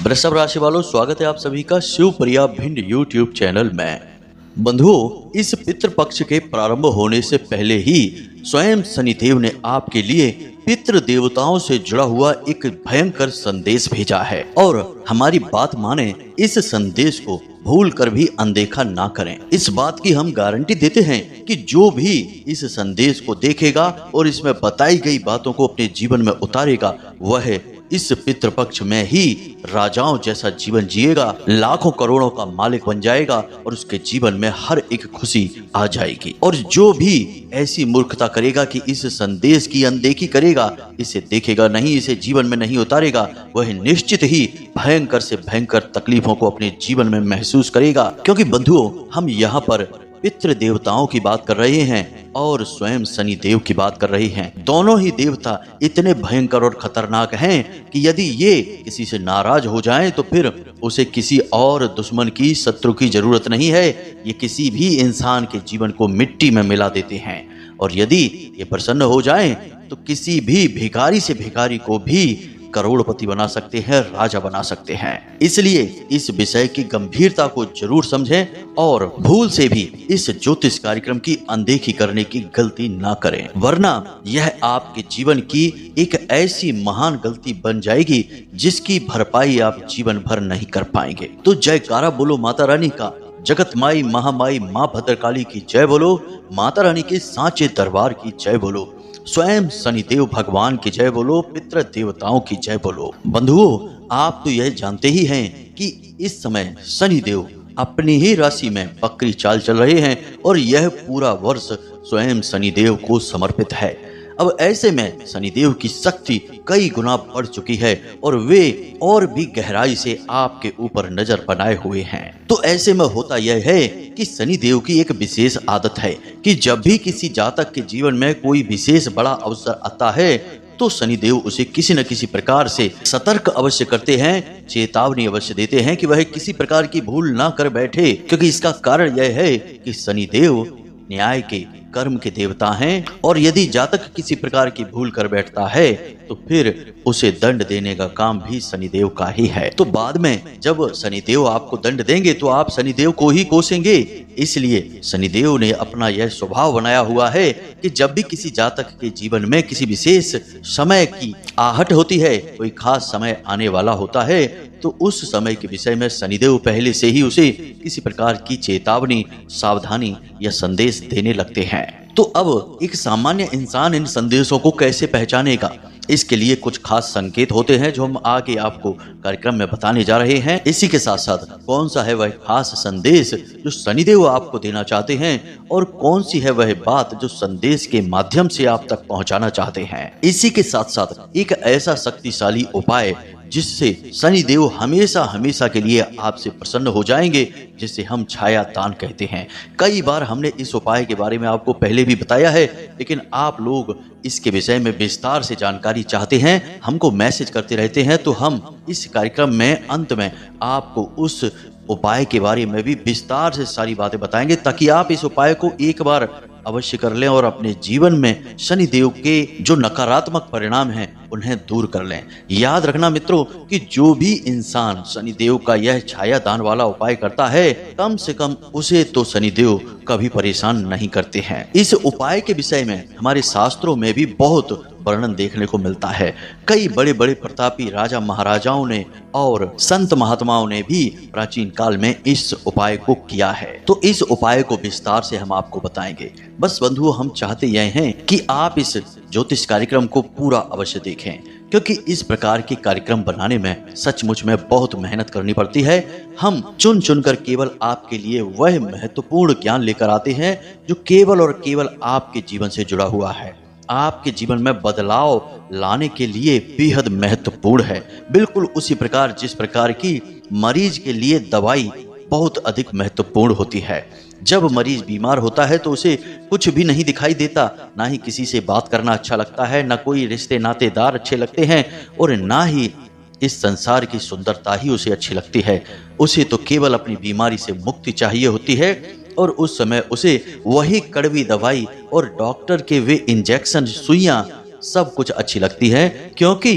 वृषभ राशि वालों, स्वागत है आप सभी का शिवप्रिया भिंड यूट्यूब चैनल में। बंधुओं, इस पितृपक्ष के प्रारंभ होने से पहले ही स्वयं शनिदेव ने आपके लिए पितृ देवताओं से जुड़ा हुआ एक भयंकर संदेश भेजा है और हमारी बात माने, इस संदेश को भूल कर भी अनदेखा ना करें। इस बात की हम गारंटी देते हैं कि जो भी इस संदेश को देखेगा और इसमें बताई गई बातों को अपने जीवन में उतारेगा, वह इस पितृपक्ष में ही राजाओं जैसा जीवन जिएगा, लाखों करोड़ों का मालिक बन जाएगा और उसके जीवन में हर एक खुशी आ जाएगी। और जो भी ऐसी मूर्खता करेगा कि इस संदेश की अनदेखी करेगा, इसे देखेगा नहीं, इसे जीवन में नहीं उतारेगा, वह निश्चित ही भयंकर से भयंकर तकलीफों को अपने जीवन में महसूस करेगा। क्योंकि बंधुओं, हम यहाँ पर पितृ देवताओं की बात कर रहे हैं और स्वयं शनि देव की बात कर रहे हैं। दोनों ही देवता इतने भयंकर और खतरनाक हैं कि यदि ये किसी से नाराज हो जाएं तो फिर उसे किसी और दुश्मन की, शत्रु की जरूरत नहीं है। ये किसी भी इंसान के जीवन को मिट्टी में मिला देते हैं और यदि ये प्रसन्न हो जाएं तो किसी भी भिखारी से भिखारी को भी करोड़पति बना सकते हैं, राजा बना सकते हैं। इसलिए इस विषय की गंभीरता को जरूर समझें और भूल से भी इस ज्योतिष कार्यक्रम की अनदेखी करने की गलती ना करें, वरना यह आपके जीवन की एक ऐसी महान गलती बन जाएगी जिसकी भरपाई आप जीवन भर नहीं कर पाएंगे। तो जयकारा बोलो माता रानी का, जगत माई महामाई माँ भद्रकाली की जय बोलो, माता रानी के सांचे दरबार की जय बोलो, स्वयं शनिदेव भगवान की जय बोलो, पितृ देवताओं की जय बोलो। बंधुओं, आप तो यह जानते ही हैं कि इस समय शनिदेव अपनी ही राशि में बकरी चाल चल रहे हैं और यह पूरा वर्ष स्वयं शनिदेव को समर्पित है। अब ऐसे में शनिदेव की शक्ति कई गुना बढ़ चुकी है और वे और भी गहराई से आपके ऊपर नजर बनाए हुए हैं। तो ऐसे में होता यह है कि शनिदेव की एक विशेष आदत है कि जब भी किसी जातक के जीवन में कोई विशेष बड़ा अवसर आता है तो शनिदेव उसे किसी न किसी प्रकार से सतर्क अवश्य करते हैं, चेतावनी अवश्य देते हैं कि वह किसी प्रकार की भूल ना कर बैठे। क्योंकि इसका कारण यह है कि शनिदेव न्याय के, कर्म के देवता हैं और यदि जातक किसी प्रकार की भूल कर बैठता है तो फिर उसे दंड देने का काम भी शनिदेव का ही है। तो बाद में जब शनिदेव आपको दंड देंगे तो आप शनिदेव को ही कोसेंगे। इसलिए शनिदेव ने अपना यह स्वभाव बनाया हुआ है कि जब भी किसी जातक के जीवन में किसी विशेष समय की आहट होती है, कोई खास समय आने वाला होता है, तो उस समय के विषय में शनिदेव पहले से ही उसे किसी प्रकार की चेतावनी, सावधानी या संदेश देने लगते हैं। तो अब एक सामान्य इंसान इन संदेशों को कैसे पहचानेगा? इसके लिए कुछ खास संकेत होते हैं जो हम आगे आपको कार्यक्रम में बताने जा रहे हैं। इसी के साथ साथ कौन सा है वह खास संदेश जो शनिदेव आपको देना चाहते हैं और कौन सी है वह बात जो संदेश के माध्यम से आप तक पहुंचाना चाहते हैं। इसी के साथ साथ एक ऐसा शक्तिशाली उपाय जिससे शनिदेव हमेशा हमेशा के लिए आपसे प्रसन्न हो जाएंगे, जिसे हम छाया दान कहते हैं। कई बार हमने इस उपाय के बारे में आपको पहले भी बताया है, लेकिन आप लोग इसके विषय में विस्तार से जानकारी चाहते हैं, हमको मैसेज करते रहते हैं। तो हम इस कार्यक्रम में अंत में आपको उस उपाय के बारे में भी विस्तार से सारी बातें बताएंगे ताकि आप इस उपाय को एक बार अवश्य कर लें और अपने जीवन में शनिदेव के जो नकारात्मक परिणाम हैं उन्हें दूर कर लें। याद रखना मित्रों कि जो भी इंसान शनिदेव का यह छाया दान वाला उपाय करता है, कम से कम उसे तो शनिदेव कभी परेशान नहीं करते हैं। इस उपाय के विषय में हमारे शास्त्रों में भी बहुत वर्णन देखने को मिलता है। कई बड़े बड़े प्रतापी राजा महाराजाओं ने और संत महात्माओं ने भी प्राचीन काल में इस उपाय को किया है। तो इस उपाय को विस्तार से हम आपको बताएंगे। बस बंधुओं, हम चाहते यह हैं कि आप इस ज्योतिष कार्यक्रम को पूरा अवश्य देखें, क्योंकि इस प्रकार के कार्यक्रम बनाने में सचमुच में बहुत मेहनत करनी पड़ती है। हम चुन चुनकर केवल आपके लिए वह महत्वपूर्ण ज्ञान लेकर आते हैं जो केवल और केवल आपके जीवन से जुड़ा हुआ है, आपके जीवन में बदलाव लाने के लिए बेहद महत्वपूर्ण है। बिल्कुल उसी प्रकार जिस प्रकार की मरीज के लिए दवाई बहुत अधिक महत्वपूर्ण होती है। जब मरीज बीमार होता है तो उसे कुछ भी नहीं दिखाई देता, ना ही किसी से बात करना अच्छा लगता है, ना कोई रिश्ते नातेदार अच्छे लगते हैं और ना ही इस संसार की सुंदरता ही उसे अच्छी लगती है। उसे तो केवल अपनी बीमारी से मुक्ति चाहिए होती है और उस समय उसे वही कड़वी दवाई और डॉक्टर के वे इंजेक्शन, सुइयां सब कुछ अच्छी लगती है, क्योंकि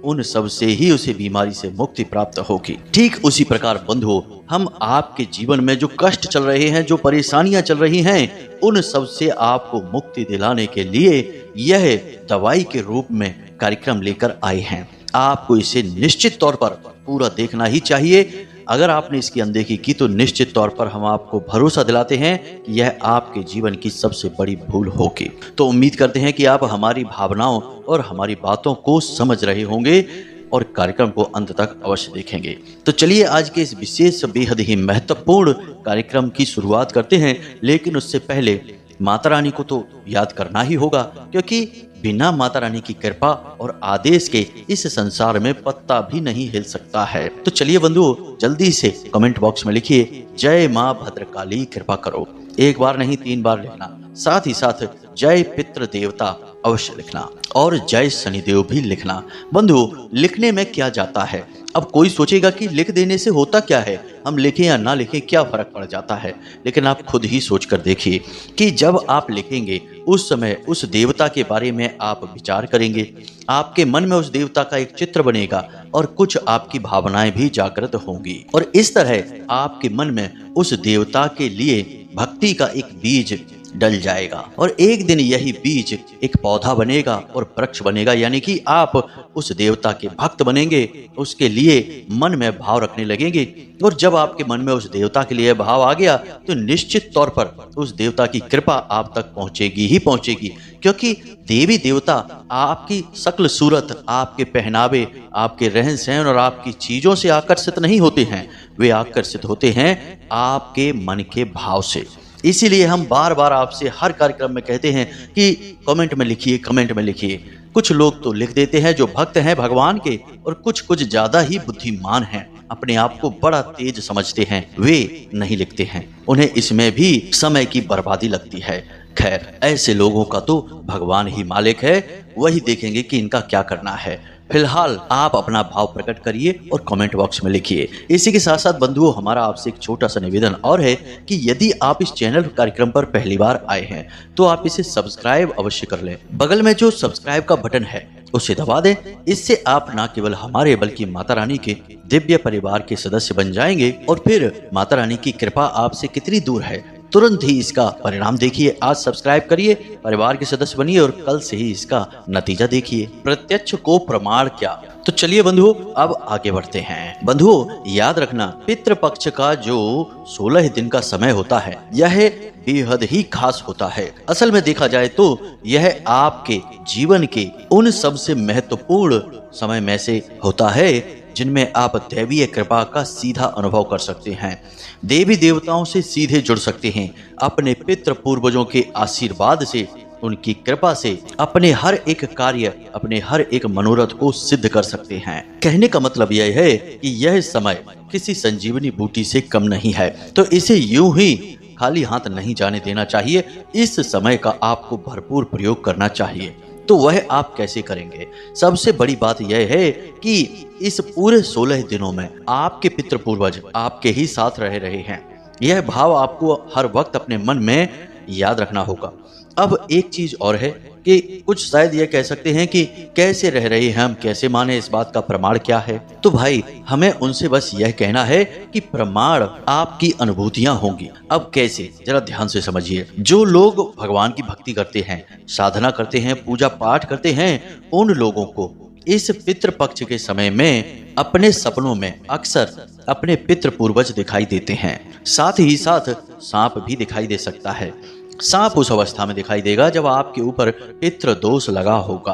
उन सब से ही उसे बीमारी से मुक्ति प्राप्त होगी। ठीक उसी प्रकार बंधुओं, हम आपके जीवन में जो कष्ट चल रहे हैं, जो परेशानियां चल रही हैं, उन सब से आपको मुक्ति दिलाने के लिए यह दवाई के रूप में कार्यक्रम लेकर आए हैं। आपको इसे निश्चित तौर पर पूरा देखना ही चाहिए। अगर आपने इसकी अनदेखी की तो निश्चित तौर पर हम आपको भरोसा दिलाते हैं कि यह आपके जीवन की सबसे बड़ी भूल होगी। तो उम्मीद करते हैं कि आप हमारी भावनाओं और हमारी बातों को समझ रहे होंगे और कार्यक्रम को अंत तक अवश्य देखेंगे। तो चलिए आज के इस विशेष बेहद ही महत्वपूर्ण कार्यक्रम की शुरुआत करते हैं। लेकिन उससे पहले माता रानी को तो याद करना ही होगा, क्योंकि बिना माता रानी की कृपा और आदेश के इस संसार में पत्ता भी नहीं हिल सकता है। तो चलिए बंधुओं, जल्दी से कमेंट बॉक्स में लिखिए जय माँ भद्रकाली कृपा करो। एक बार नहीं 3 बार लिखना। साथ ही साथ जय पितृ देवता अवश्य लिखना और जय शनिदेव भी लिखना। बंधुओं, लिखने में क्या जाता है? अब कोई सोचेगा कि लिख देने से होता क्या है, हम लिखें या ना लिखें क्या फर्क पड़ जाता है। लेकिन आप खुद ही सोच कर देखिए कि जब आप लिखेंगे उस समय उस देवता के बारे में आप विचार करेंगे, आपके मन में उस देवता का एक चित्र बनेगा और कुछ आपकी भावनाएं भी जागृत होंगी और इस तरह आपके मन में उस देवता के लिए भक्ति का एक बीज डल जाएगा और एक दिन यही बीज एक पौधा बनेगा और वृक्ष बनेगा, यानी कि आप उस देवता के भक्त बनेंगे, उसके लिए मन में भाव रखने लगेंगे। और जब आपके मन में उस देवता के लिए भाव आ गया तो निश्चित तौर पर उस देवता की कृपा आप तक पहुंचेगी ही पहुंचेगी, क्योंकि देवी देवता आपकी शक्ल सूरत, आपके पहनावे, आपके रहन सहन और आपकी चीजों से आकर्षित नहीं होते हैं, वे आकर्षित होते हैं आपके मन के भाव से। इसीलिए हम बार बार आपसे हर कार्यक्रम में कहते हैं कि कमेंट में लिखिए, कमेंट में लिखिए। कुछ लोग तो लिख देते हैं जो भक्त हैं भगवान के, और कुछ ज्यादा ही बुद्धिमान हैं, अपने आप को बड़ा तेज समझते हैं, वे नहीं लिखते हैं। उन्हें इसमें भी समय की बर्बादी लगती है। खैर, ऐसे लोगों का तो भगवान ही मालिक है, वही देखेंगे कि इनका क्या करना है। फिलहाल आप अपना भाव प्रकट करिए और कमेंट बॉक्स में लिखिए। इसी के साथ साथ बंधुओं, हमारा आपसे एक छोटा सा निवेदन और है कि यदि आप इस चैनल कार्यक्रम पर पहली बार आए हैं तो आप इसे सब्सक्राइब अवश्य कर लें। बगल में जो सब्सक्राइब का बटन है उसे दबा दें। इससे आप न केवल हमारे बल्कि माता रानी के दिव्य परिवार के सदस्य बन जाएंगे। और फिर माता रानी की कृपा आपसे कितनी दूर है, तुरंत ही इसका परिणाम देखिए। आज सब्सक्राइब करिए, परिवार के सदस्य बनिए और कल से ही इसका नतीजा देखिए। प्रत्यक्ष को प्रमाण क्या। तो चलिए बंधुओं, अब आगे बढ़ते हैं। बंधुओं, याद रखना, पितृपक्ष का जो 16 दिन का समय होता है यह बेहद ही खास होता है। असल में देखा जाए तो यह आपके जीवन के उन सबसे महत्वपूर्ण समय में से होता है जिनमें आप दैवीय कृपा का सीधा अनुभव कर सकते हैं, देवी देवताओं से सीधे जुड़ सकते हैं, अपने पितृ पूर्वजों के आशीर्वाद से, उनकी कृपा से अपने हर एक कार्य, अपने हर एक मनोरथ को सिद्ध कर सकते हैं। कहने का मतलब यह है कि यह समय किसी संजीवनी बूटी से कम नहीं है, तो इसे यूं ही खाली हाथ नहीं जाने देना चाहिए। इस समय का आपको भरपूर प्रयोग करना चाहिए। तो वह आप कैसे करेंगे? सबसे बड़ी बात यह है कि इस पूरे 16 दिनों में आपके पितृ पूर्वज आपके ही साथ रहे हैं। यह भाव आपको हर वक्त अपने मन में याद रखना होगा। अब एक चीज और है कि कुछ शायद यह कह सकते हैं कि कैसे रह रहे हैं हम, कैसे माने, इस बात का प्रमाण क्या है? तो भाई, हमें उनसे बस यह कहना है कि प्रमाण आपकी अनुभूतियां होंगी। अब कैसे, जरा ध्यान से समझिए। जो लोग भगवान की भक्ति करते हैं, साधना करते हैं, पूजा पाठ करते हैं, उन लोगों को इस पितृ पक्ष के समय में अपने सपनों में अक्सर अपने पितृ पूर्वज दिखाई देते हैं। साथ ही साथ सांप भी दिखाई दे सकता है। सांप उस अवस्था में दिखाई देगा जब आपके ऊपर पितृ दोष लगा होगा।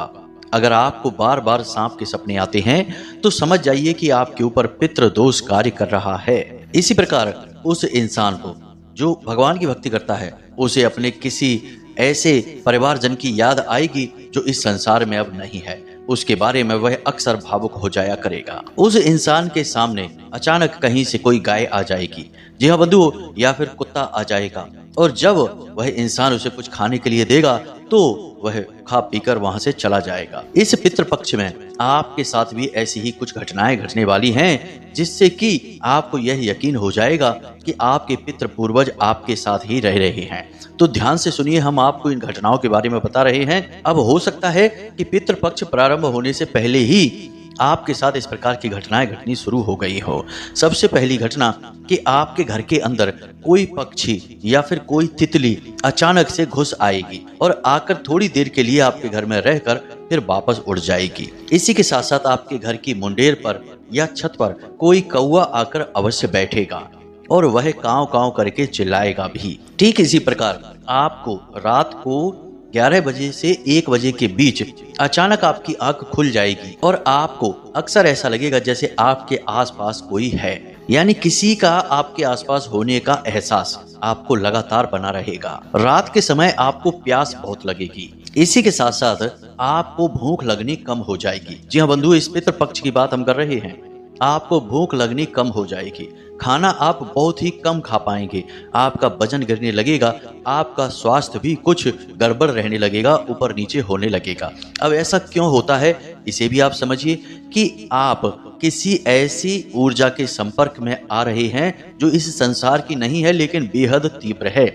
अगर आपको बार बार सांप के सपने आते हैं तो समझ जाइए कि आपके ऊपर पितृ दोष कार्य कर रहा है। इसी प्रकार उस इंसान को जो भगवान की भक्ति करता है, उसे अपने किसी ऐसे परिवारजन की याद आएगी जो इस संसार में अब नहीं है। उसके बारे में वह अक्सर भावुक हो जाया करेगा। उस इंसान के सामने अचानक कहीं से कोई गाय आ जाएगी, जी हाँ बंधुओं, या फिर कुत्ता आ जाएगा, और जब वह इंसान उसे कुछ खाने के लिए देगा तो वह खा पीकर वहां से चला जाएगा। इस पितृपक्ष में आपके साथ भी ऐसी ही कुछ घटनाएं घटने वाली हैं, जिससे कि आपको यह यकीन हो जाएगा कि आपके पितृ पूर्वज आपके साथ ही रह रहे हैं। तो ध्यान से सुनिए, हम आपको इन घटनाओं के बारे में बता रहे हैं। अब हो सकता है कि पितृपक्ष प्रारंभ होने से पहले ही आपके साथ इस प्रकार की घटनाएं घटनी शुरू हो गई हो। सबसे पहली घटना कि आपके घर के अंदर कोई पक्षी या फिर कोई तितली अचानक से घुस आएगी और आकर थोड़ी देर के लिए आपके घर में रहकर फिर वापस उड़ जाएगी। इसी के साथ साथ आपके घर की मुंडेर पर या छत पर कोई कौवा आकर अवश्य बैठेगा और वह कांव कांव करके चिल्लाएगा भी। ठीक इसी प्रकार आपको रात को 11 बजे से 1 बजे के बीच अचानक आपकी आंख खुल जाएगी और आपको अक्सर ऐसा लगेगा जैसे आपके आसपास कोई है, यानी किसी का आपके आसपास होने का एहसास आपको लगातार बना रहेगा। रात के समय आपको प्यास बहुत लगेगी। इसी के साथ साथ आपको भूख लगनी कम हो जाएगी। जी हाँ बंधु, इस पितृ पक्ष की बात हम कर रहे हैं। आपको भूख लगनी कम हो जाएगी, खाना आप बहुत ही कम खा पाएंगे, आपका वजन गिरने लगेगा, आपका स्वास्थ्य भी कुछ गड़बड़ रहने लगेगा, ऊपर नीचे होने लगेगा। अब ऐसा क्यों होता है इसे भी आप समझिए कि आप किसी ऐसी ऊर्जा के संपर्क में आ रहे हैं जो इस संसार की नहीं है लेकिन बेहद तीव्र है।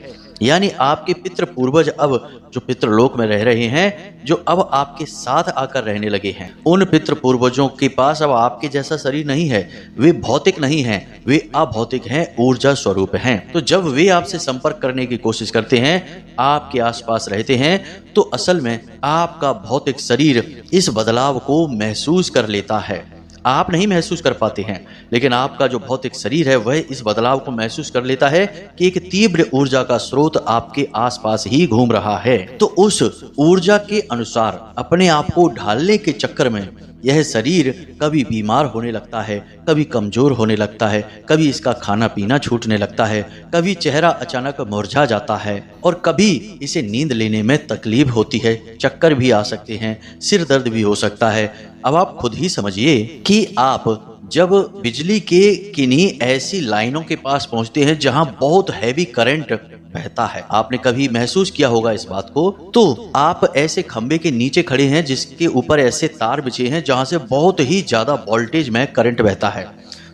यानी आपके पितृ पूर्वज अब जो पितृलोक में रह रहे हैं, जो अब आपके साथ आकर रहने लगे हैं, उन पितृ पूर्वजों के पास अब आपके जैसा शरीर नहीं है। वे भौतिक नहीं हैं, वे अभौतिक हैं, ऊर्जा स्वरूप हैं। तो जब वे आपसे संपर्क करने की कोशिश करते हैं, आपके आसपास रहते हैं, तो असल में आपका भौतिक शरीर इस बदलाव को महसूस कर लेता है। आप नहीं महसूस कर पाते हैं, लेकिन आपका जो भौतिक शरीर है वह इस बदलाव को महसूस कर लेता है कि एक तीव्र ऊर्जा का स्रोत आपके आसपास ही घूम रहा है। तो उस ऊर्जा के अनुसार अपने आप को ढालने के चक्कर में यह शरीर कभी बीमार होने लगता है, कभी कमजोर होने लगता है, कभी इसका खाना पीना छूटने लगता है, कभी चेहरा अचानक मुरझा जाता है और कभी इसे नींद लेने में तकलीफ होती है, चक्कर भी आ सकते हैं, सिर दर्द भी हो सकता है। अब आप खुद ही समझिए कि आप जब बिजली के किन्हीं ऐसी लाइनों के पास पहुंचते हैं जहां बहुत हैवी करंट बहता है, आपने कभी महसूस किया होगा इस बात को, तो आप ऐसे खंबे के नीचे खड़े हैं जिसके ऊपर ऐसे तार बिछे हैं जहां से बहुत ही ज्यादा वोल्टेज में करंट बहता है,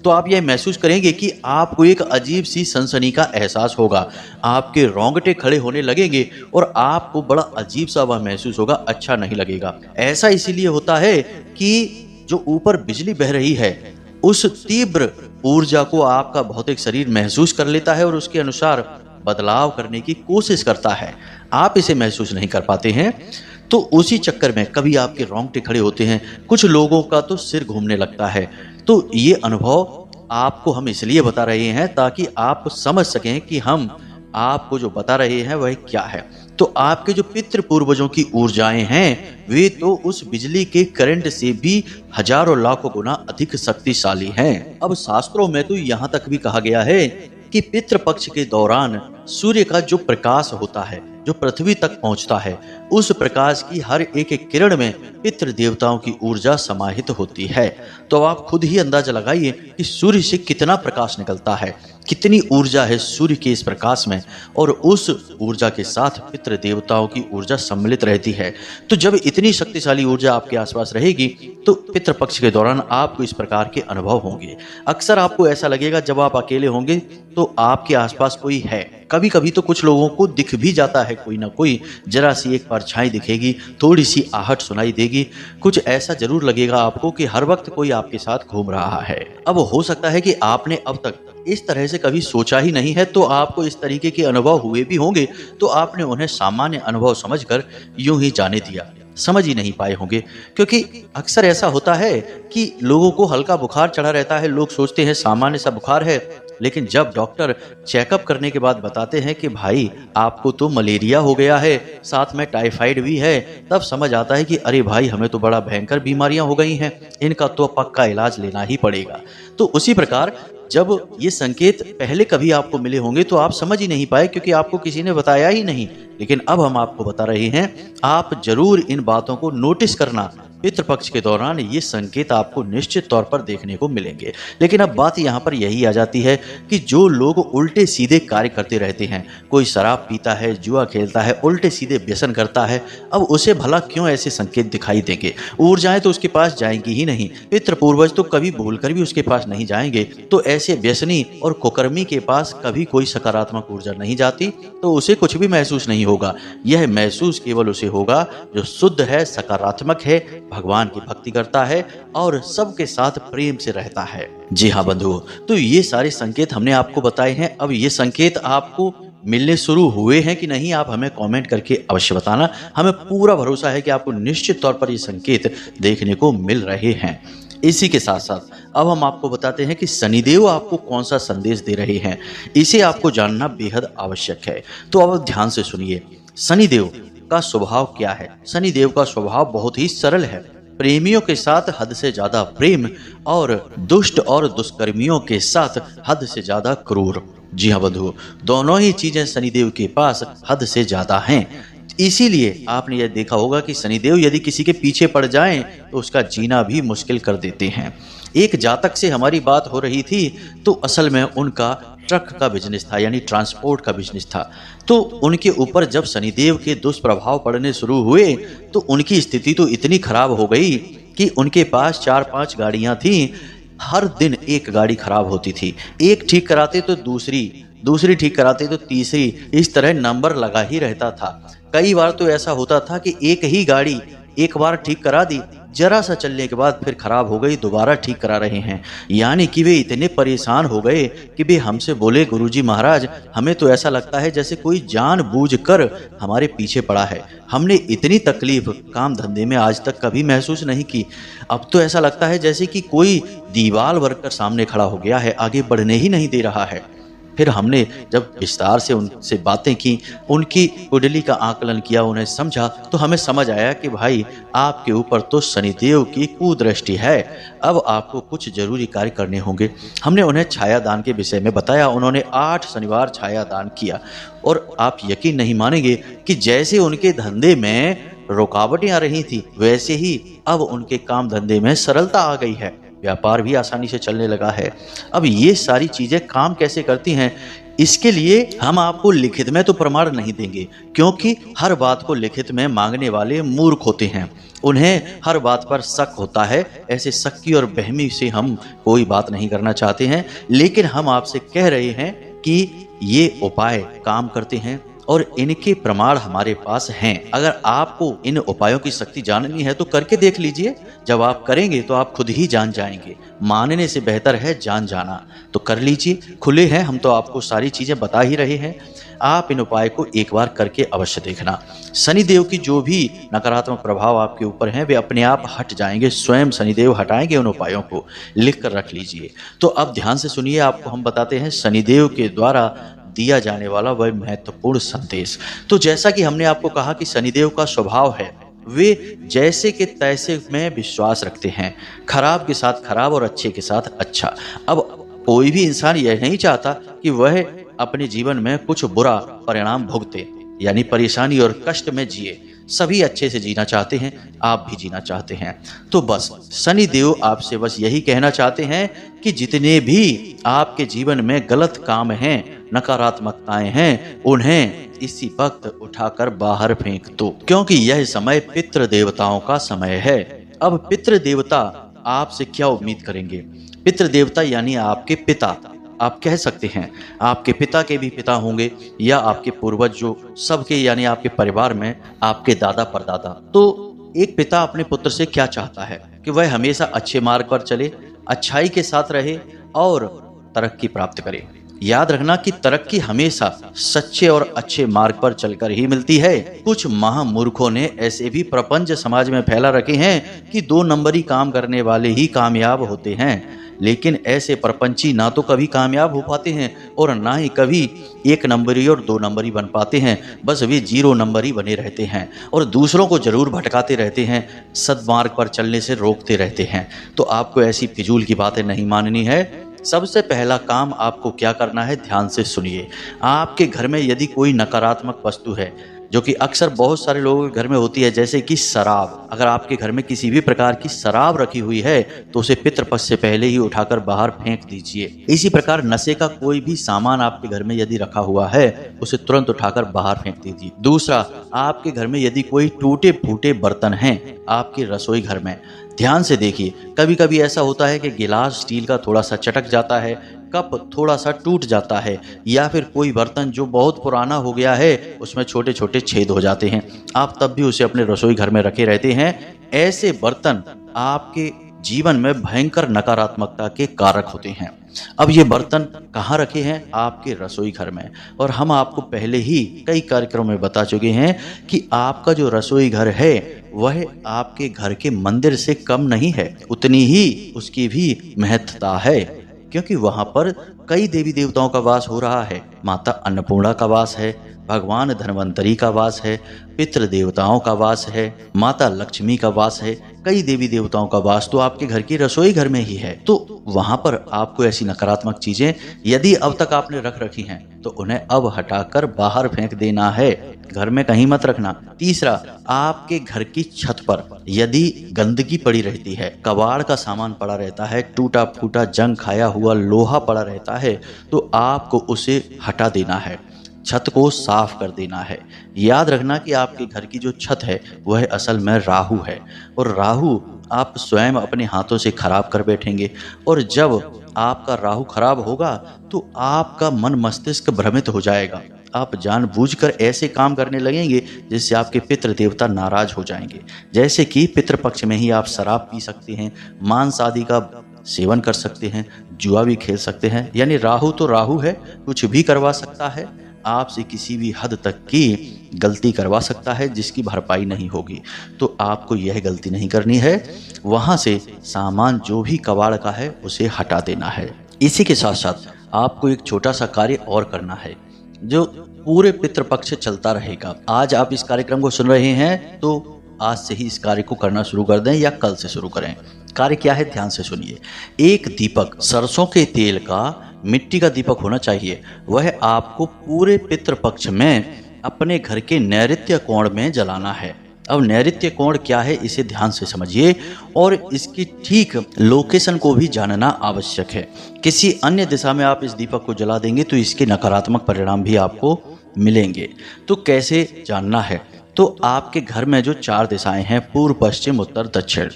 तो आप यह महसूस करेंगे कि आपको एक अजीब सी सनसनी का एहसास होगा, आपके रोंगटे खड़े होने लगेंगे और आपको बड़ा अजीब सा वह महसूस होगा, अच्छा नहीं लगेगा। ऐसा इसीलिए होता है कि जो ऊपर बिजली बह रही है उस तीव्र ऊर्जा को आपका भौतिक शरीर महसूस कर लेता है और उसके अनुसार बदलाव करने की कोशिश करता है। आप इसे महसूस नहीं कर पाते हैं, तो उसी चक्कर में कभी आपके रोंगटे खड़े होते हैं, कुछ लोगों का तो सिर घूमने लगता है। तो ये अनुभव आपको हम इसलिए बता रहे हैं ताकि आप समझ सकें कि हम आपको जो बता रहे हैं वह क्या है। तो आपके जो पितृ पूर्वजों की ऊर्जाएं हैं वे तो उस बिजली के करंट से भी हजारों लाखों गुना अधिक शक्तिशाली हैं। अब शास्त्रों में तो यहाँ तक भी कहा गया है कि पितृ पक्ष के दौरान सूर्य का जो प्रकाश होता है, जो पृथ्वी तक पहुंचता है, उस प्रकाश की हर एक किरण में पितृ देवताओं की ऊर्जा समाहित होती है। तो आप खुद ही अंदाजा लगाइए कि सूर्य से कितना प्रकाश निकलता है, कितनी ऊर्जा है सूर्य के इस प्रकाश में, और उस ऊर्जा के साथ पितृ देवताओं की ऊर्जा सम्मिलित रहती है। तो जब इतनी शक्तिशाली ऊर्जा आपके आसपास रहेगी तो पितृ पक्ष के दौरान आपको इस प्रकार के अनुभव होंगे। अक्सर आपको ऐसा लगेगा जब आप अकेले होंगे तो आपके आसपास कोई है, कभी कभी तो कुछ लोगों को दिख भी जाता है, कोई ना कोई जरा सी एक परछाई दिखेगी, थोड़ी सी आहट सुनाई देगी, कुछ ऐसा जरूर लगेगा आपको कि हर वक्त कोई आपके साथ घूम रहा है। अब हो सकता है कि आपने अब तक इस तरह से कभी सोचा ही नहीं है, तो आपको इस तरीके के अनुभव हुए भी होंगे तो आपने उन्हें सामान्य अनुभव समझकर यूं ही जाने दिया, समझ ही नहीं पाए होंगे। क्योंकि अक्सर ऐसा होता है कि लोगों को हल्का बुखार चढ़ा रहता है, लोग सोचते हैं सामान्य सा बुखार है, लेकिन जब डॉक्टर चेकअप करने के बाद बताते हैं कि भाई आपको तो मलेरिया हो गया है, साथ में टाइफाइड भी है, तब समझ आता है कि अरे भाई हमें तो बड़ा भयंकर बीमारियां हो गई हैं, इनका तो पक्का इलाज लेना ही पड़ेगा। तो उसी प्रकार जब ये संकेत पहले कभी आपको मिले होंगे तो आप समझ ही नहीं पाए क्योंकि आपको किसी ने बताया ही नहीं, लेकिन अब हम आपको बता रहे हैं, आप जरूर इन बातों को नोटिस करना। पितृपक्ष के दौरान ये संकेत आपको निश्चित तौर पर देखने को मिलेंगे। लेकिन अब बात यहाँ पर यही आ जाती है कि जो लोग उल्टे सीधे कार्य करते रहते हैं, कोई शराब पीता है, जुआ खेलता है, उल्टे सीधे व्यसन करता है, अब उसे भला क्यों ऐसे संकेत दिखाई देंगे? ऊर्जाएं तो उसके पास जाएंगी ही नहीं, पितृ पूर्वज तो कभी भूलकर भी उसके पास नहीं जाएंगे। तो ऐसे व्यसनी और कुकर्मी के पास कभी कोई सकारात्मक ऊर्जा नहीं जाती, तो उसे कुछ भी महसूस नहीं होगा। यह महसूस केवल उसे होगा जो शुद्ध है, सकारात्मक है, भगवान की भक्ति करता है और सबके साथ प्रेम से रहता है। जी हाँ बंधुओं, तो ये सारे संकेत हमने आपको बताए हैं। अब ये संकेत आपको मिलने शुरू हुए हैं कि नहीं, आप हमें कमेंट करके अवश्य बताना। हमें पूरा भरोसा है कि आपको निश्चित तौर पर ये संकेत देखने को मिल रहे हैं। इसी के साथ साथ अब हम आपको बताते हैं कि शनिदेव आपको कौन सा संदेश दे रहे हैं, इसे आपको जानना बेहद आवश्यक है। तो अब ध्यान से सुनिए, शनिदेव का स्वभाव क्या है। शनिदेव का स्वभाव बहुत ही सरल है। प्रेमियों के साथ हद से ज्यादा प्रेम और दुष्ट और दुष्कर्मियों के साथ हद से ज्यादा क्रूर। जी हाँ बंधुओं, दोनों ही चीजें शनिदेव के पास हद से ज्यादा हैं। इसीलिए आपने यह देखा होगा कि शनिदेव यदि किसी के पीछे पड़ जाएं तो उसका जीना भी मुश्किल कर देते हैं। एक जातक से हमारी बात हो रही थी, तो असल में उनका ट्रक का बिजनेस था, यानी ट्रांसपोर्ट का बिजनेस था। तो उनके ऊपर जब शनिदेव के दुष्प्रभाव पड़ने शुरू हुए तो उनकी स्थिति तो इतनी खराब हो गई कि उनके पास 4-5 गाड़ियां थीं। हर दिन एक गाड़ी खराब होती थी, एक ठीक कराते तो दूसरी ठीक कराते तो तीसरी, इस तरह नंबर लगा ही रहता था। कई बार तो ऐसा होता था कि एक ही गाड़ी एक बार ठीक करा दी, जरा सा चलने के बाद फिर खराब हो गई, दोबारा ठीक करा रहे हैं। यानी कि वे इतने परेशान हो गए कि वे हमसे बोले, गुरुजी महाराज, हमें तो ऐसा लगता है जैसे कोई जानबूझकर हमारे पीछे पड़ा है। हमने इतनी तकलीफ काम धंधे में आज तक कभी महसूस नहीं की। अब तो ऐसा लगता है जैसे कि कोई दीवार वर्कर सामने खड़ा हो गया है, आगे बढ़ने ही नहीं दे रहा है। फिर हमने जब विस्तार से उनसे बातें की, उनकी कुंडली का आकलन किया, उन्हें समझा, तो हमें समझ आया कि भाई आपके ऊपर तो शनिदेव की कुदृष्टि है। अब आपको कुछ जरूरी कार्य करने होंगे। हमने उन्हें छाया दान के विषय में बताया। उन्होंने 8 शनिवार छाया दान किया और आप यकीन नहीं मानेंगे कि जैसे उनके धंधे में रुकावटें आ रही थी, वैसे ही अब उनके काम धंधे में सरलता आ गई है। व्यापार भी आसानी से चलने लगा है। अब ये सारी चीजें काम कैसे करती हैं, इसके लिए हम आपको लिखित में तो प्रमाण नहीं देंगे, क्योंकि हर बात को लिखित में मांगने वाले मूर्ख होते हैं। उन्हें हर बात पर शक होता है। ऐसे शक्की और बहमी से हम कोई बात नहीं करना चाहते हैं, लेकिन हम आपसे कह रहे हैं कि ये उपाय काम करते हैं और इनके प्रमाण हमारे पास हैं। अगर आपको इन उपायों की शक्ति जाननी है तो करके देख लीजिए। जब आप करेंगे तो आप खुद ही जान जाएंगे। मानने से बेहतर है जान जाना। तो कर लीजिए, खुले हैं हम तो आपको सारी चीजें बता ही रहे हैं। आप इन उपाय को एक बार करके अवश्य देखना। शनिदेव की जो भी नकारात्मक प्रभाव आपके ऊपर हैं वे अपने आप हट जाएंगे। स्वयं शनिदेव हटाएंगे उन उपायों को। लिख कर रख लीजिए। तो अब ध्यान से सुनिए, आपको हम बताते हैं शनिदेव के द्वारा दिया जाने वाला वह महत्वपूर्ण संदेश। तो जैसा कि हमने आपको कहा कि शनिदेव का स्वभाव है, वे जैसे के तैसे में विश्वास रखते हैं। खराब के साथ खराब और अच्छे के साथ अच्छा। अब कोई भी इंसान यह नहीं चाहता कि वह अपने जीवन में कुछ बुरा परिणाम भुगते, यानी परेशानी और कष्ट में जिए। सभी अच्छे से जीना चाहते हैं, आप भी जीना चाहते हैं। तो बस शनिदेव आपसे बस यही कहना चाहते हैं कि जितने भी आपके जीवन में गलत काम हैं, नकारात्मकताएं हैं, उन्हें इसी वक्त उठाकर बाहर फेंक दो, क्योंकि यह समय पितृ देवताओं का समय है। अब पितृ देवता आपसे क्या उम्मीद करेंगे? पितृ देवता यानी आपके पिता, आप कह सकते हैं आपके पिता के भी पिता होंगे या आपके पूर्वज, जो सबके यानी आपके परिवार में आपके दादा परदादा। तो एक पिता अपने पुत्र से क्या चाहता है कि वह हमेशा अच्छे मार्ग पर चले, अच्छाई के साथ रहे और तरक्की प्राप्त करे। याद रखना कि तरक्की हमेशा सच्चे और अच्छे मार्ग पर चलकर ही मिलती है। कुछ महामूर्खों ने ऐसे भी प्रपंच समाज में फैला रखे हैं कि 2 नंबरी काम करने वाले ही कामयाब होते हैं, लेकिन ऐसे प्रपंची ना तो कभी कामयाब हो पाते हैं और ना ही कभी 1 नंबरी और 2 नंबरी बन पाते हैं। बस वे 0 नंबरी बने रहते हैं और दूसरों को जरूर भटकाते रहते हैं, सद्मार्ग पर चलने से रोकते रहते हैं। तो आपको ऐसी फिजूल की बातें नहीं माननी है। सबसे पहला काम आपको क्या करना है, ध्यान से सुनिए। आपके घर में यदि कोई नकारात्मक वस्तु है, जो कि अक्सर बहुत सारे लोगों के घर में होती है, जैसे कि शराब। अगर आपके घर में किसी भी प्रकार की शराब रखी हुई है तो उसे पितृपक्ष से पहले ही उठाकर बाहर फेंक दीजिए। इसी प्रकार नशे का कोई भी सामान आपके घर में यदि रखा हुआ है, उसे तुरंत उठाकर बाहर फेंक दीजिए। दूसरा, आपके घर में यदि कोई टूटे फूटे बर्तन हैं आपके रसोई घर में, ध्यान से देखिए। कभी कभी ऐसा होता है कि गिलास स्टील का थोड़ा सा चटक जाता है, कप थोड़ा सा टूट जाता है, या फिर कोई बर्तन जो बहुत पुराना हो गया है उसमें छोटे छोटे छेद हो जाते हैं। आप तब भी उसे अपने रसोई घर में रखे रहते हैं। ऐसे बर्तन आपके जीवन में भयंकर नकारात्मकता के कारक होते हैं। अब ये बर्तन कहाँ रखे हैं? आपके रसोई घर में। और हम आपको पहले ही कई कार्यक्रमों में बता चुके हैं कि आपका जो रसोई घर है वह आपके घर के मंदिर से कम नहीं है, उतनी ही उसकी भी महत्ता है, क्योंकि वहां पर कई देवी देवताओं का वास हो रहा है। माता अन्नपूर्णा का वास है, भगवान धन्वंतरी का वास है, पितृ देवताओं का वास है, माता लक्ष्मी का वास है, कई देवी देवताओं का वास तो आपके घर की रसोई घर में ही है। तो वहां पर आपको ऐसी नकारात्मक चीजें यदि अब तक आपने रख रखी हैं तो उन्हें अब हटाकर बाहर फेंक देना है, घर में कहीं मत रखना। तीसरा, आपके घर की छत पर यदि गंदगी पड़ी रहती है, कबाड़ का सामान पड़ा रहता है, टूटा फूटा जंग खाया हुआ लोहा पड़ा रहता है, तो आपको उसे हटा देना है, छत को साफ कर देना है। याद रखना कि आपके घर की जो छत है वह असल में राहु है, और राहु आप स्वयं अपने हाथों से खराब कर बैठेंगे। और जब आपका राहु खराब होगा तो आपका मन मस्तिष्क भ्रमित हो जाएगा, आप जानबूझकर ऐसे काम करने लगेंगे जिससे आपके पितृ देवता नाराज हो जाएंगे। जैसे कि पितृपक्ष में ही आप शराब पी सकते हैं, मांस आदि का सेवन कर सकते हैं, जुआ भी खेल सकते हैं। यानी राहु तो राहु है, कुछ भी करवा सकता है, आपसे किसी भी हद तक की गलती करवा सकता है जिसकी भरपाई नहीं होगी। तो आपको यह गलती नहीं करनी है, वहां से सामान जो भी कबाड़ का है उसे हटा देना है। इसी के साथ साथ आपको एक छोटा सा कार्य और करना है जो पूरे पितृपक्ष चलता रहेगा। आज आप इस कार्यक्रम को सुन रहे हैं तो आज से ही इस कार्य को करना शुरू कर दें या कल से शुरू करें। कार्य क्या है, ध्यान से सुनिए। एक दीपक सरसों के तेल का, मिट्टी का दीपक होना चाहिए। वह आपको पूरे पितृपक्ष में अपने घर के नैऋत्य कोण में जलाना है। अब नैऋत्य कोण क्या है इसे ध्यान से समझिए और इसकी ठीक लोकेशन को भी जानना आवश्यक है। किसी अन्य दिशा में आप इस दीपक को जला देंगे तो इसके नकारात्मक परिणाम भी आपको मिलेंगे। तो कैसे जानना है? तो आपके घर में जो 4 दिशाएं हैं, पूर्व, पश्चिम, उत्तर, दक्षिण,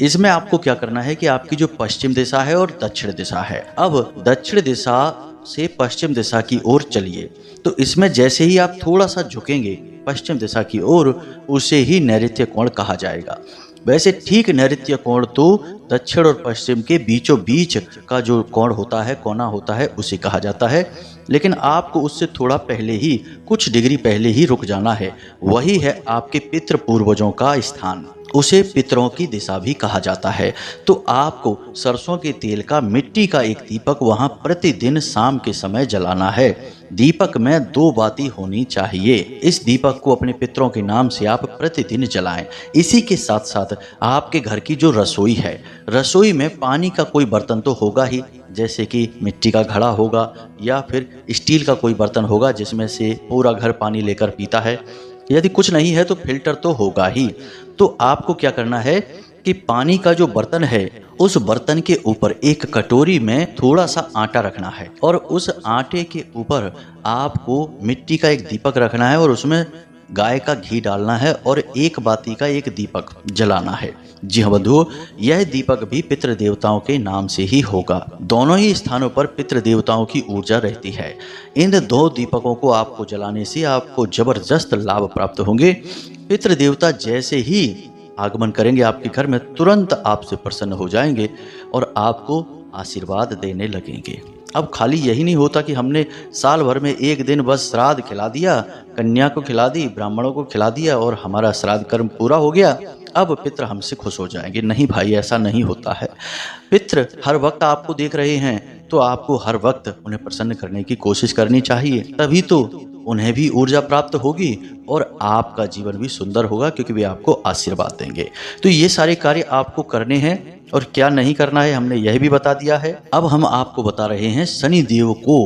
इसमें आपको क्या करना है कि आपकी जो पश्चिम दिशा है और दक्षिण दिशा है, अब दक्षिण दिशा से पश्चिम दिशा की ओर चलिए। तो इसमें जैसे ही आप थोड़ा सा झुकेंगे पश्चिम दिशा की ओर, उसे ही नैऋत्य कोण कहा जाएगा। वैसे ठीक नैऋत्य कोण तो दक्षिण और पश्चिम के बीचों बीच का जो कोण होता है, कोना होता है, उसे कहा जाता है। लेकिन आपको उससे थोड़ा पहले ही, कुछ डिग्री पहले ही रुक जाना है। वही है आपके पितृ पूर्वजों का स्थान, उसे पितरों की दिशा भी कहा जाता है। तो आपको सरसों के तेल का मिट्टी का एक दीपक वहां प्रतिदिन शाम के समय जलाना है। दीपक में 2 बाती होनी चाहिए। इस दीपक को अपने पितरों के नाम से आप प्रतिदिन जलाएं। इसी के साथ साथ आपके घर की जो रसोई है, रसोई में पानी का कोई बर्तन तो होगा ही, जैसे कि मिट्टी का घड़ा होगा या फिर स्टील का कोई बर्तन होगा जिसमें से पूरा घर पानी लेकर पीता है। यदि कुछ नहीं है तो फिल्टर तो होगा ही। तो आपको क्या करना है कि पानी का जो बर्तन है उस बर्तन के ऊपर एक कटोरी में थोड़ा सा आटा रखना है और उस आटे के ऊपर आपको मिट्टी का एक दीपक रखना है और उसमें गाय का घी डालना है और 1 बाती का एक दीपक जलाना है। जी हाँ बंधुओं, यह दीपक भी पितृ देवताओं के नाम से ही होगा। दोनों ही स्थानों पर पितृ देवताओं की ऊर्जा रहती है। इन 2 दीपकों को आपको जलाने से आपको जबरदस्त लाभ प्राप्त होंगे। पितृ देवता जैसे ही आगमन करेंगे आपके घर में, तुरंत आपसे प्रसन्न हो जाएंगे और आपको आशीर्वाद देने लगेंगे। अब खाली यही नहीं होता कि हमने साल भर में एक दिन बस श्राद्ध खिला दिया, कन्या को खिला दी, ब्राह्मणों को खिला दिया और हमारा श्राद्ध कर्म पूरा हो गया, अब पितृ हमसे खुश हो जाएंगे। नहीं भाई, ऐसा नहीं होता है। पितृ हर वक्त आपको देख रहे हैं तो आपको हर वक्त उन्हें प्रसन्न करने की कोशिश करनी चाहिए, तभी तो उन्हें भी ऊर्जा प्राप्त होगी और आपका जीवन भी सुंदर होगा, क्योंकि वे आपको आशीर्वाद देंगे। तो ये सारे कार्य आपको करने हैं और क्या नहीं करना है हमने यह भी बता दिया है। अब हम आपको बता रहे हैं शनि देव को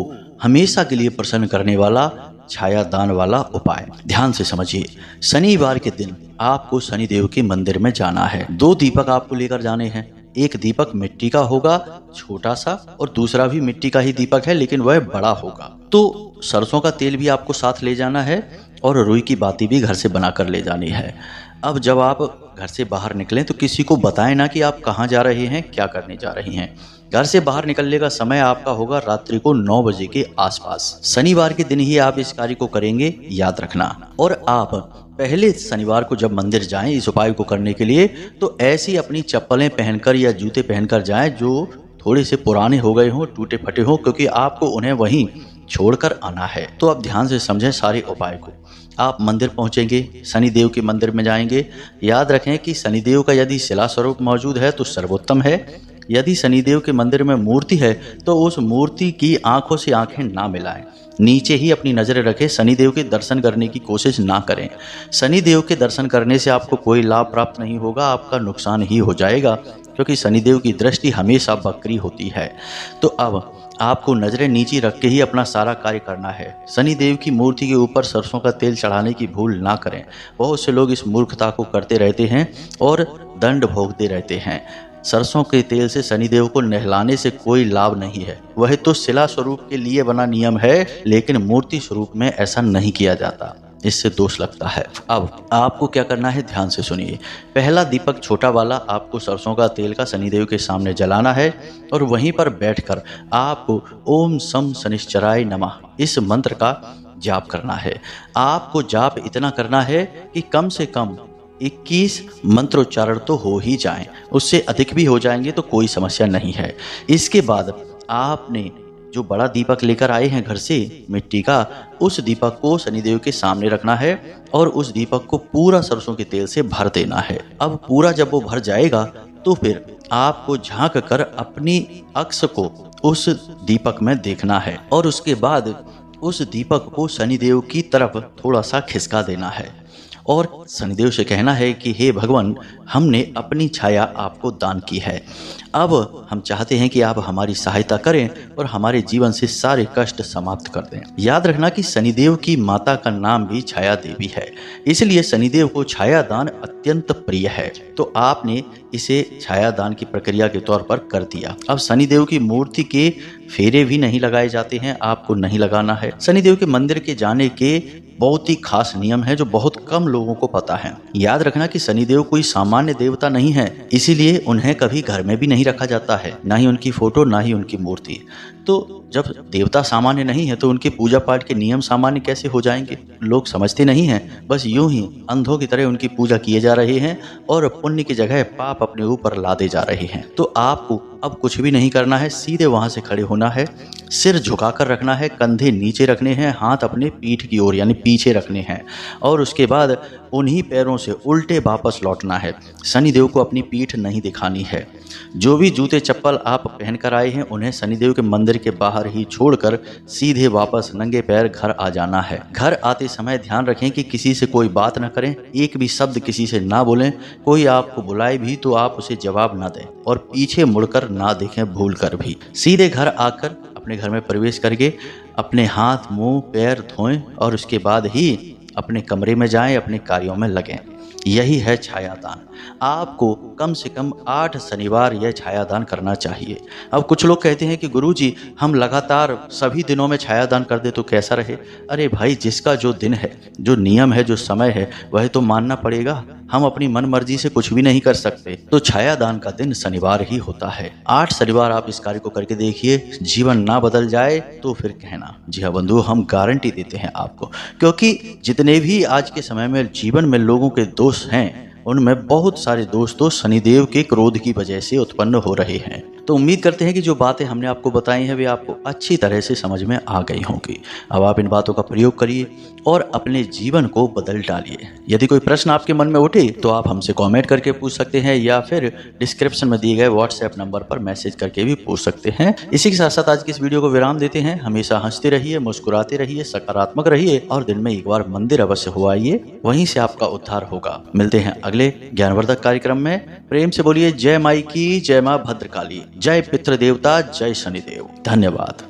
हमेशा के लिए प्रसन्न करने वाला छाया दान वाला उपाय। ध्यान से समझिए। शनिवार के दिन आपको शनि देव के मंदिर में जाना है। 2 दीपक आपको लेकर जाने हैं। एक दीपक मिट्टी का होगा छोटा सा और दूसरा भी मिट्टी का ही दीपक है लेकिन वह बड़ा होगा। तो सरसों का तेल भी आपको साथ ले जाना है और रुई की बाती भी घर से बनाकर ले जानी है। अब जब आप घर से बाहर निकलें तो किसी को बताएं ना कि आप कहाँ जा रहे हैं, क्या करने जा रही हैं। घर से बाहर निकलने का समय आपका होगा रात्रि को 9 बजे के आसपास। शनिवार के दिन ही आप इस कार्य को करेंगे, याद रखना। और आप पहले शनिवार को जब मंदिर जाएं इस उपाय को करने के लिए, तो ऐसी अपनी चप्पलें पहनकर या जूते पहनकर जाएं जो थोड़े से पुराने हो गए हों, टूटे फटे हों, क्योंकि आपको उन्हें वहीं छोड़कर आना है। तो आप ध्यान से समझें सारे उपाय को। आप मंदिर पहुंचेंगे, शनिदेव के मंदिर में जाएंगे। याद रखें कि शनिदेव का यदि शिला स्वरूप मौजूद है तो सर्वोत्तम है। यदि शनिदेव के मंदिर में मूर्ति है तो उस मूर्ति की आंखों से आंखें ना मिलाएं, नीचे ही अपनी नज़र रखें। शनिदेव के दर्शन करने की कोशिश ना करें। शनिदेव के दर्शन करने से आपको कोई लाभ प्राप्त नहीं होगा, आपका नुकसान ही हो जाएगा, क्योंकि शनिदेव की दृष्टि हमेशा वक्री होती है। तो अब आपको नज़रें नीचे रख के ही अपना सारा कार्य करना है। शनिदेव की मूर्ति के ऊपर सरसों का तेल चढ़ाने की भूल ना करें। बहुत से लोग इस मूर्खता को करते रहते हैं और दंड भोगते रहते हैं। सरसों के तेल से शनिदेव को नहलाने से कोई लाभ नहीं है। वह तो शिला स्वरूप के लिए बना नियम है, लेकिन मूर्ति स्वरूप में ऐसा नहीं किया जाता, इससे दोष लगता है। अब आपको क्या करना है, ध्यान से सुनिए। पहला दीपक छोटा वाला आपको सरसों का तेल का शनिदेव के सामने जलाना है और वहीं पर बैठकर आपको ओम सम शनिश्चराय नमः इस मंत्र का जाप करना है। आपको जाप इतना करना है कि कम से कम 21 मंत्रोच्चारण तो हो ही जाएं। उससे अधिक भी हो जाएंगे तो कोई समस्या नहीं है। इसके बाद आपने जो बड़ा दीपक लेकर आए हैं घर से मिट्टी का, उस दीपक को शनिदेव के सामने रखना है और उस दीपक को पूरा सरसों के तेल से भर देना है। अब पूरा जब वो भर जाएगा तो फिर आपको झांक कर अपनी अक्ष को उस दीपक में देखना है और उसके बाद उस दीपक को शनिदेव की तरफ थोड़ा सा खिसका देना है और शनिदेव से कहना है कि हे भगवान, हमने अपनी छाया आपको दान की है। अब हम चाहते हैं कि आप हमारी सहायता करें और हमारे जीवन से सारे कष्ट समाप्त कर दें। याद रखना कि शनिदेव की माता का नाम भी छाया देवी है, इसलिए शनिदेव को छाया दान अत्यंत प्रिय है। तो आपने इसे छाया दान की प्रक्रिया के तौर पर कर दिया। अब शनिदेव की मूर्ति के फेरे भी नहीं लगाए जाते हैं, आपको नहीं लगाना है। शनिदेव के मंदिर के जाने के बहुत ही खास नियम है जो बहुत कम लोगों को पता है। याद रखना कि शनिदेव कोई सामान्य देवता नहीं है, इसीलिए उन्हें कभी घर में भी नहीं रखा जाता है, ना ही उनकी फोटो, ना ही उनकी मूर्ति। तो जब देवता सामान्य नहीं है तो उनके पूजा पाठ के नियम सामान्य कैसे हो जाएंगे? लोग समझते नहीं हैं, बस यूं ही अंधों की तरह उनकी पूजा किए जा रहे हैं और पुण्य की जगह पाप अपने ऊपर लादे जा रहे हैं। तो आपको अब कुछ भी नहीं करना है, सीधे वहां से खड़े होना है, सिर झुकाकर रखना है, कंधे नीचे रखने हैं, हाथ अपने पीठ की ओर यानी पीछे रखने हैं और उसके बाद उन्हीं पैरों से उल्टे वापस लौटना है। शनिदेव को अपनी पीठ नहीं दिखानी है। जो भी जूते चप्पल आप पहन कर आए हैं उन्हें शनिदेव के मंदिर के बाहर ही छोड़कर सीधे वापस नंगे पैर घर आ जाना है। घर आते समय ध्यान रखें कि किसी से कोई बात न करें, एक भी शब्द किसी से ना बोलें। कोई आपको बुलाए भी तो आप उसे जवाब ना दें और पीछे मुड़कर ना देखें भूल कर भी। सीधे घर आकर अपने घर में प्रवेश करके अपने हाथ मुंह पैर धोएं और उसके बाद ही अपने कमरे में जाएं, अपने कार्यों में लगें। यही है छायादान। आपको कम से कम 8 शनिवार यह छायादान करना चाहिए। अब कुछ लोग कहते हैं कि गुरुजी हम लगातार सभी दिनों में छायादान कर दे तो कैसा रहे? अरे भाई, जिसका जो दिन है, जो नियम है, जो समय है, वह तो मानना पड़ेगा। हम अपनी मन मर्जी से कुछ भी नहीं कर सकते। तो छायादान का दिन शनिवार ही होता है। 8 शनिवार आप इस कार्य को करके देखिए, जीवन ना बदल जाए तो फिर कहना। जी हाँ बंधु, हम गारंटी देते हैं आपको, क्योंकि जितने भी आज के समय में जीवन में लोगों के दोष हैं उनमें बहुत सारे दोष तो शनिदेव के क्रोध की वजह से उत्पन्न हो रहे हैं। तो उम्मीद करते हैं कि जो बातें हमने आपको बताई हैं वे आपको अच्छी तरह से समझ में आ गई होंगी। अब आप इन बातों का प्रयोग करिए और अपने जीवन को बदल डालिए। यदि कोई प्रश्न आपके मन में उठे तो आप हमसे कमेंट करके पूछ सकते हैं या फिर डिस्क्रिप्शन में दिए गए व्हाट्सएप नंबर पर मैसेज करके भी पूछ सकते हैं। इसी के साथ साथ आज की इस वीडियो को विराम देते हैं। हमेशा हंसते रहिए, मुस्कुराते रहिए, सकारात्मक रहिए और दिन में एक बार मंदिर अवश्य हो आइए, वहीं से आपका उद्धार होगा। मिलते हैं अगले ज्ञानवर्धक कार्यक्रम में। प्रेम से बोलिए जय माई की, जय मां भद्रकाली, जय पितृ देवता, जय शनिदेव। धन्यवाद।